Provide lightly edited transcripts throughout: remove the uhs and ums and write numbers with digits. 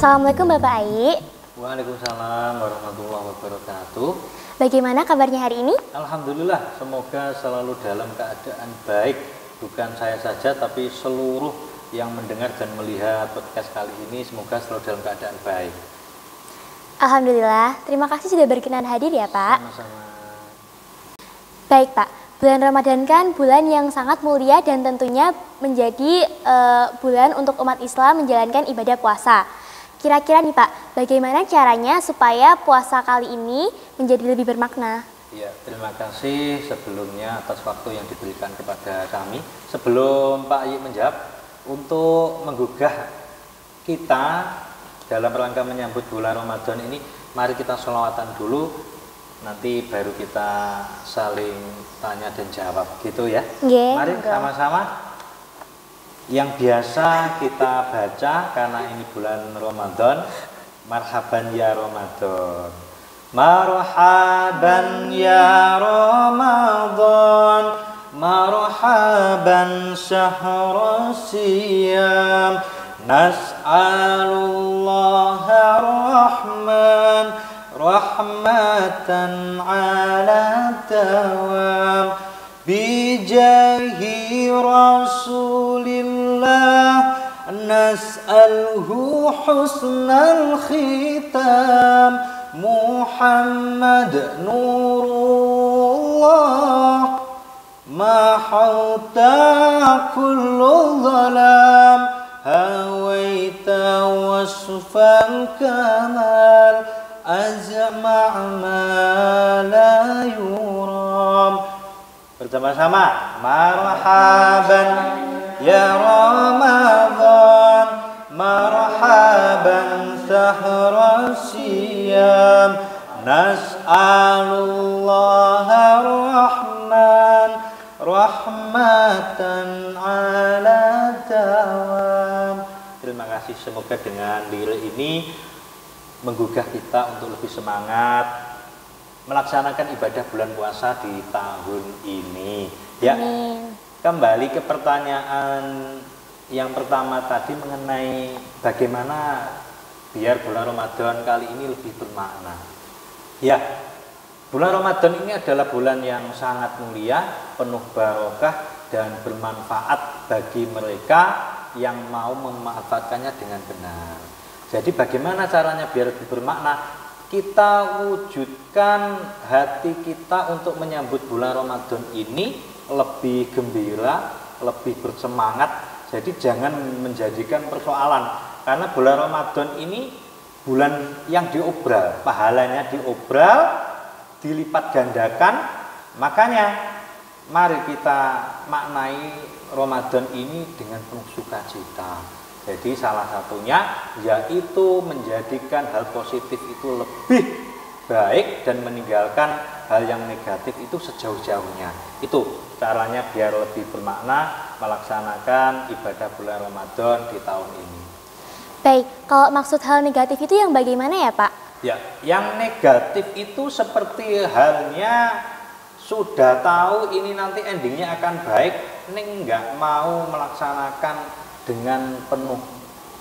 Assalamualaikum Bapak Ai. Waalaikumsalam warahmatullahi wabarakatuh. Bagaimana kabarnya hari ini? Alhamdulillah, semoga selalu dalam keadaan baik. Bukan saya saja, tapi seluruh yang mendengar dan melihat podcast kali ini semoga selalu dalam keadaan baik. Alhamdulillah, terima kasih sudah berkenan hadir ya Pak. Sama-sama. Baik Pak, bulan Ramadan kan bulan yang sangat mulia dan tentunya menjadi bulan untuk umat Islam menjalankan ibadah puasa. Kira-kira nih Pak, bagaimana caranya supaya puasa kali ini menjadi lebih bermakna? Ya, terima kasih sebelumnya atas waktu yang diberikan kepada kami. Sebelum Pak Yi menjawab, untuk menggugah kita dalam rangka menyambut bulan Ramadan ini, mari kita sholawatan dulu, nanti baru kita saling tanya dan jawab, gitu ya. Mari sama-sama. Yang biasa kita baca karena ini bulan Ramadan, marhaban ya Ramadan, marhaban ya Ramadan, marhaban syahrul siyam, nas'alullaha rahman rahmatan ala dawam bijahi rasulillah nas'alhu husnal khitam Muhammad nurullah mahauta kullu dhalam hawaita wasfal kamal azma' ma la yuram. Bersama-sama, marhaban ya Ramadan, marhaban syahrul siyam, nas'alullaha rahman rahmatan ala dawam. Terima kasih, semoga dengan lirik ini menggugah kita untuk lebih semangat melaksanakan ibadah bulan puasa di tahun ini. Ya, kembali ke pertanyaan yang pertama tadi mengenai bagaimana biar bulan Ramadan kali ini lebih bermakna. Ya, bulan Ramadan ini adalah bulan yang sangat mulia, penuh barokah dan bermanfaat bagi mereka yang mau memanfaatkannya dengan benar. Jadi bagaimana caranya biar lebih bermakna? Kita wujudkan hati kita untuk menyambut bulan Ramadan ini lebih gembira, lebih bersemangat. Jadi jangan menjadikan persoalan, karena bulan Ramadan ini bulan yang diobral, pahalanya diobral, dilipat gandakan. Makanya mari kita maknai Ramadan ini dengan penuh sukacita. Jadi salah satunya yaitu menjadikan hal positif itu lebih baik dan meninggalkan hal yang negatif itu sejauh-jauhnya. Itu caranya biar lebih bermakna melaksanakan ibadah bulan Ramadan di tahun ini. Baik, kalau maksud hal negatif itu yang bagaimana ya Pak? Ya, yang negatif itu seperti halnya sudah tahu ini nanti endingnya akan baik, ini nggak mau melaksanakan dengan penuh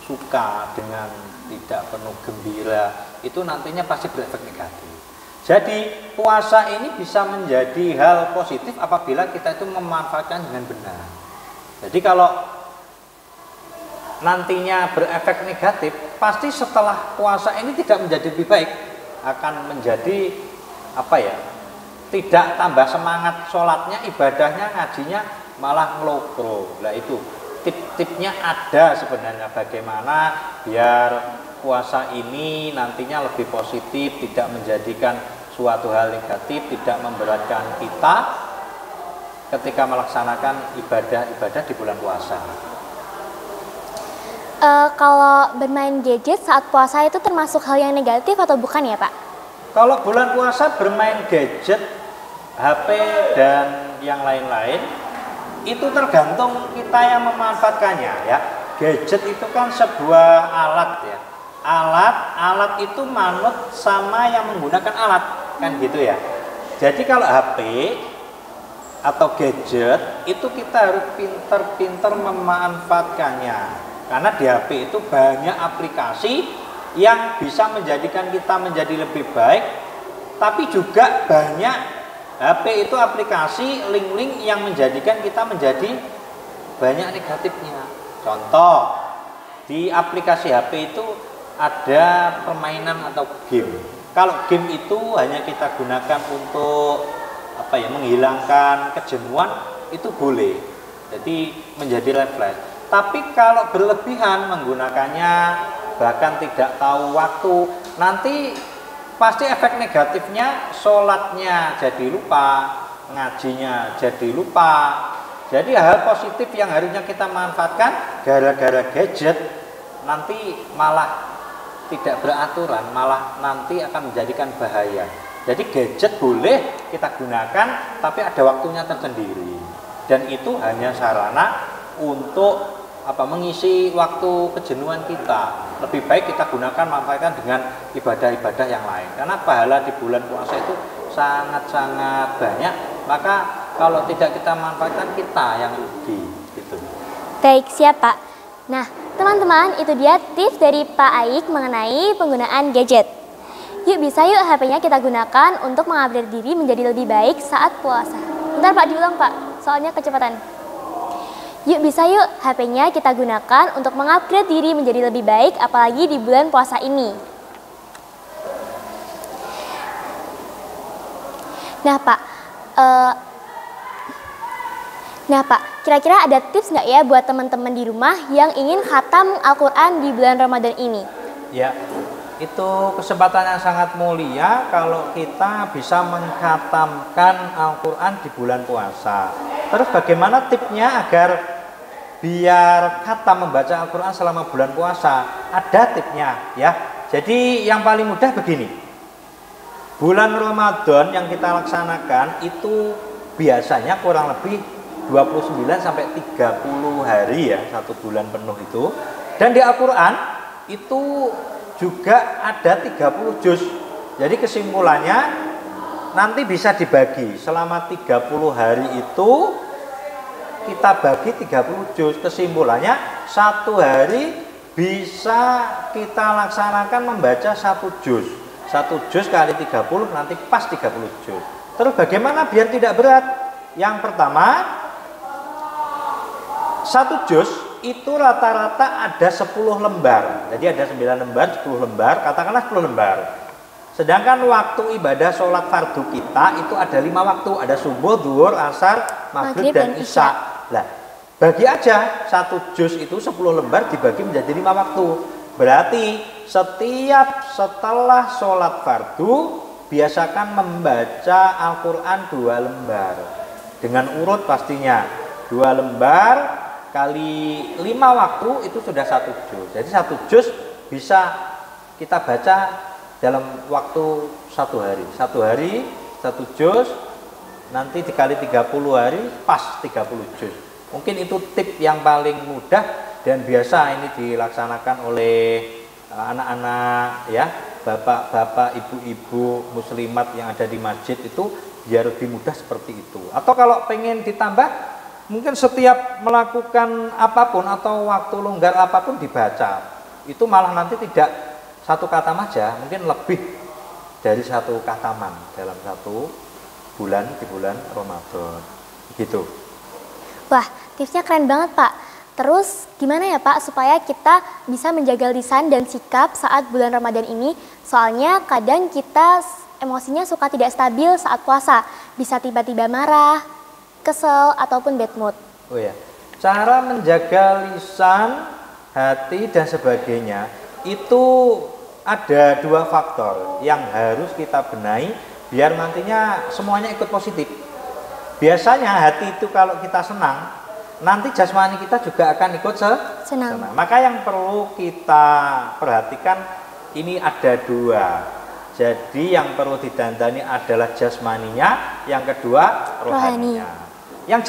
suka, dengan tidak penuh gembira, itu nantinya pasti berefek negatif. Jadi puasa ini bisa menjadi hal positif apabila kita itu memanfaatkan dengan benar. Jadi kalau nantinya berefek negatif, pasti setelah puasa ini tidak menjadi lebih baik, akan menjadi tidak tambah semangat sholatnya, ibadahnya, ngajinya malah ngelokro. Nah itu tip-tipnya ada sebenarnya bagaimana biar puasa ini nantinya lebih positif, tidak menjadikan suatu hal negatif, tidak memberatkan kita ketika melaksanakan ibadah-ibadah di bulan puasa. Kalau bermain gadget saat puasa itu termasuk hal yang negatif atau bukan ya Pak? Kalau bulan puasa bermain gadget, HP dan yang lain-lain, itu tergantung kita yang memanfaatkannya ya. Gadget itu kan sebuah alat ya. Alat itu manut sama yang menggunakan alat, kan gitu ya. Jadi kalau HP atau gadget itu kita harus pinter-pinter memanfaatkannya. Karena di HP itu banyak aplikasi yang bisa menjadikan kita menjadi lebih baik, tapi juga banyak HP itu aplikasi link-link yang menjadikan kita menjadi banyak negatifnya. Contoh, di aplikasi HP itu ada permainan atau game. Kalau game itu hanya kita gunakan untuk menghilangkan kejenuhan, itu boleh. Jadi menjadi refresh. Tapi kalau berlebihan menggunakannya, bahkan tidak tahu waktu, nanti pasti efek negatifnya sholatnya jadi lupa, ngajinya jadi lupa. Jadi hal positif yang harusnya kita manfaatkan gara-gara gadget nanti malah tidak beraturan, malah nanti akan menjadikan bahaya. Jadi gadget boleh kita gunakan, tapi ada waktunya tersendiri. Dan itu hanya sarana untuk mengisi waktu kejenuhan kita. Lebih baik kita gunakan, manfaatkan dengan ibadah-ibadah yang lain. Karena pahala di bulan puasa itu sangat-sangat banyak. Maka kalau tidak kita manfaatkan, kita yang rugi gitu. Baik, siap Pak. Nah, teman-teman, itu dia tips dari Pak Aik mengenai penggunaan gadget. Yuk HP-nya kita gunakan untuk mengupgrade diri menjadi lebih baik saat puasa. Bentar Pak, diulang Pak, soalnya kecepatan. Yuk HP-nya kita gunakan untuk mengupgrade diri menjadi lebih baik, apalagi di bulan puasa ini. Nah Pak, kira-kira ada tips nggak ya buat teman-teman di rumah yang ingin khatam Al-Quran di bulan Ramadan ini? Ya, itu kesempatan yang sangat mulia kalau kita bisa mengkhatamkan Al-Quran di bulan puasa. Terus bagaimana tipsnya agar biar khatam membaca Al-Quran selama bulan puasa? Ada tipsnya ya. Jadi yang paling mudah begini. Bulan Ramadan yang kita laksanakan itu biasanya kurang lebih 29 sampai 30 hari ya, satu bulan penuh itu. Dan di Al-Quran itu juga ada 30 juz. Jadi kesimpulannya nanti bisa dibagi selama 30 hari itu kita bagi 30 juz. Kesimpulannya satu hari bisa kita laksanakan membaca satu juz. Satu juz kali 30 nanti pas 30 juz. Terus bagaimana biar tidak berat? Yang pertama, satu juz itu rata-rata ada 10 lembar. Jadi ada 9 lembar, 10 lembar, katakanlah 10 lembar. Sedangkan waktu ibadah sholat fardu kita itu ada 5 waktu. Ada subuh, zuhur, asar, maghrib dan isya. Nah, bagi aja satu juz itu 10 lembar dibagi menjadi 5 waktu. Berarti setelah sholat fardu biasakan membaca Al-Quran 2 lembar. Dengan urut pastinya. 2 lembar kali 5 waktu itu sudah 1 juz. Jadi 1 juz bisa kita baca dalam waktu 1 hari. 1 hari 1 juz, nanti dikali 30 hari pas 30 juz. Mungkin itu tip yang paling mudah dan biasa ini dilaksanakan oleh anak-anak ya, bapak-bapak, ibu-ibu muslimat yang ada di masjid itu biar lebih mudah seperti itu. Atau kalau pengen ditambah, mungkin setiap melakukan apapun atau waktu longgar apapun dibaca. Itu malah nanti tidak satu khatam aja, mungkin lebih dari satu khataman dalam satu bulan di bulan Ramadan. Gitu. Wah, tipsnya keren banget Pak. Terus gimana ya Pak supaya kita bisa menjaga lisan dan sikap saat bulan Ramadan ini? Soalnya kadang kita emosinya suka tidak stabil saat puasa. Bisa tiba-tiba marah, kesel, ataupun bad mood. Oh ya, cara menjaga lisan, hati dan sebagainya itu ada 2 faktor yang harus kita benahi biar nantinya semuanya ikut positif. Biasanya hati itu kalau kita senang, nanti jasmani kita juga akan ikut senang. Maka yang perlu kita perhatikan ini ada 2. Jadi yang perlu didandani adalah jasmaninya, yang kedua rohaninya. Yang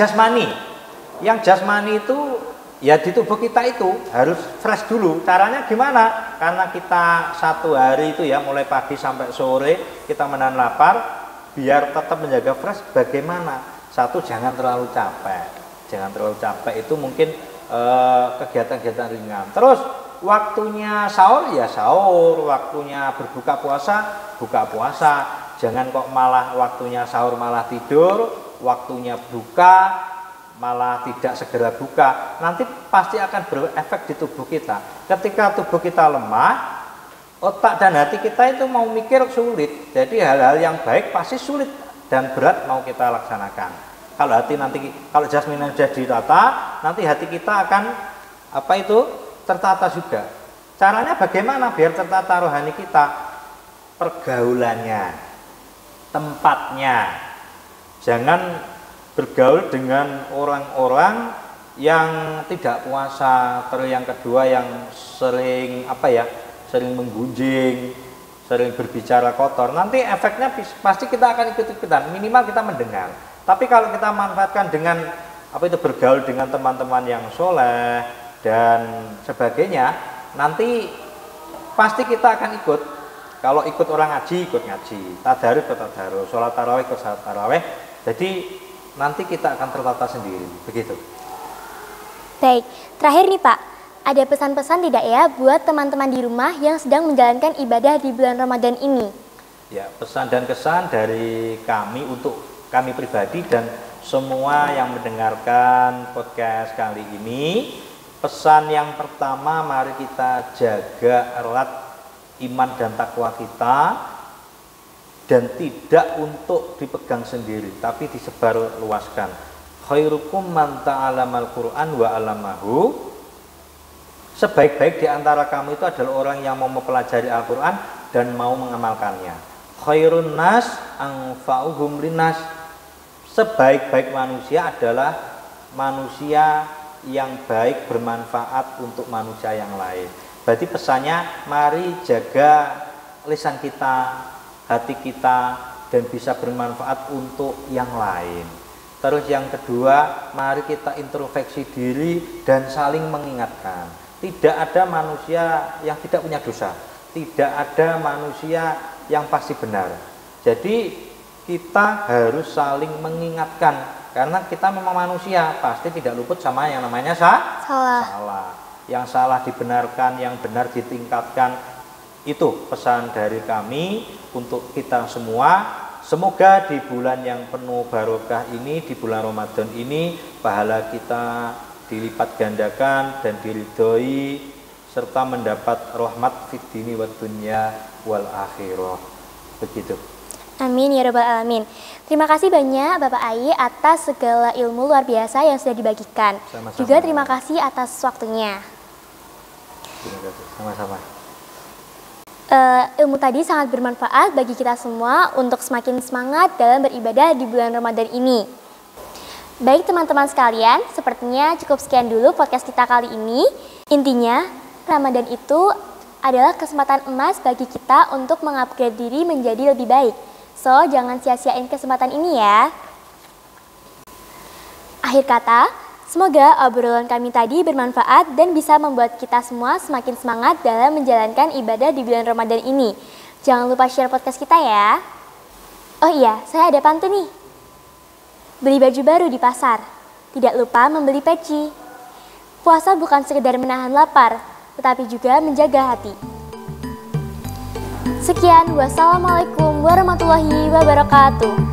jasmani itu ya di tubuh kita itu harus fresh dulu. Caranya gimana? Karena kita satu hari itu ya mulai pagi sampai sore kita menahan lapar, biar tetap menjaga fresh. Bagaimana? Satu, jangan terlalu capek. Jangan terlalu capek itu mungkin kegiatan-kegiatan ringan. Terus waktunya sahur ya sahur, waktunya berbuka puasa, buka puasa. Jangan kok malah waktunya sahur malah tidur, waktunya buka malah tidak segera buka. Nanti pasti akan berefek di tubuh kita. Ketika tubuh kita lemah, otak dan hati kita itu mau mikir sulit. Jadi hal-hal yang baik pasti sulit dan berat mau kita laksanakan. Kalau hati nanti, kalau jasmani sudah ditata, nanti hati kita akan tertata juga. Caranya bagaimana biar tertata rohani kita? Pergaulannya, tempatnya. Jangan bergaul dengan orang-orang yang tidak puasa. Terus yang kedua yang sering sering menggunjing, sering berbicara kotor. Nanti efeknya pasti kita akan ikut-ikutan. Minimal kita mendengar. Tapi kalau kita manfaatkan dengan bergaul dengan teman-teman yang soleh dan sebagainya, nanti pasti kita akan ikut. Kalau ikut orang ngaji, ikut ngaji, tadarus ikut tadarus, sholat tarawih ikut sholat tarawih. Jadi nanti kita akan tertata sendiri, begitu. Baik, terakhir nih Pak, ada pesan-pesan tidak ya buat teman-teman di rumah yang sedang menjalankan ibadah di bulan Ramadan ini? Ya, pesan dan kesan dari kami untuk kami pribadi dan semua yang mendengarkan podcast kali ini. Pesan yang pertama, mari kita jaga erat iman dan takwa kita, dan tidak untuk dipegang sendiri tapi disebar luaskan. Khairukum man ta'alamal Qur'an wa 'allamahu. Sebaik-baik di antara kamu itu adalah orang yang mau mempelajari Al-Qur'an dan mau mengamalkannya. Khairun nas anfa'uhum linnas. Sebaik-baik manusia adalah manusia yang baik bermanfaat untuk manusia yang lain. Berarti pesannya, mari jaga lisan kita, hati kita, dan bisa bermanfaat untuk yang lain. Terus yang kedua, mari kita introspeksi diri dan saling mengingatkan. Tidak ada manusia yang tidak punya dosa, tidak ada manusia yang pasti benar. Jadi kita harus saling mengingatkan, karena kita memang manusia, pasti tidak luput sama yang namanya salah. Yang salah dibenarkan, yang benar ditingkatkan. Itu pesan dari kami untuk kita semua. Semoga di bulan yang penuh barokah ini, di bulan Ramadan ini, pahala kita dilipat gandakan dan diridhoi, serta mendapat rahmat fid dini wad dunya wal akhirah. Begitu. Amin ya rabbal alamin. Terima kasih banyak Bapak Ai atas segala ilmu luar biasa yang sudah dibagikan. Sama-sama. Juga terima kasih atas waktunya. Sama-sama. Ilmu tadi sangat bermanfaat bagi kita semua untuk semakin semangat dalam beribadah di bulan Ramadan ini. Baik teman-teman sekalian, sepertinya cukup sekian dulu podcast kita kali ini. Intinya, Ramadan itu adalah kesempatan emas bagi kita untuk mengupgrade diri menjadi lebih baik. So, jangan sia-siain kesempatan ini ya. Akhir kata, semoga obrolan kami tadi bermanfaat dan bisa membuat kita semua semakin semangat dalam menjalankan ibadah di bulan Ramadan ini. Jangan lupa share podcast kita ya. Oh iya, saya ada pantun nih. Beli baju baru di pasar, tidak lupa membeli peci. Puasa bukan sekedar menahan lapar, tetapi juga menjaga hati. Sekian, wassalamualaikum warahmatullahi wabarakatuh.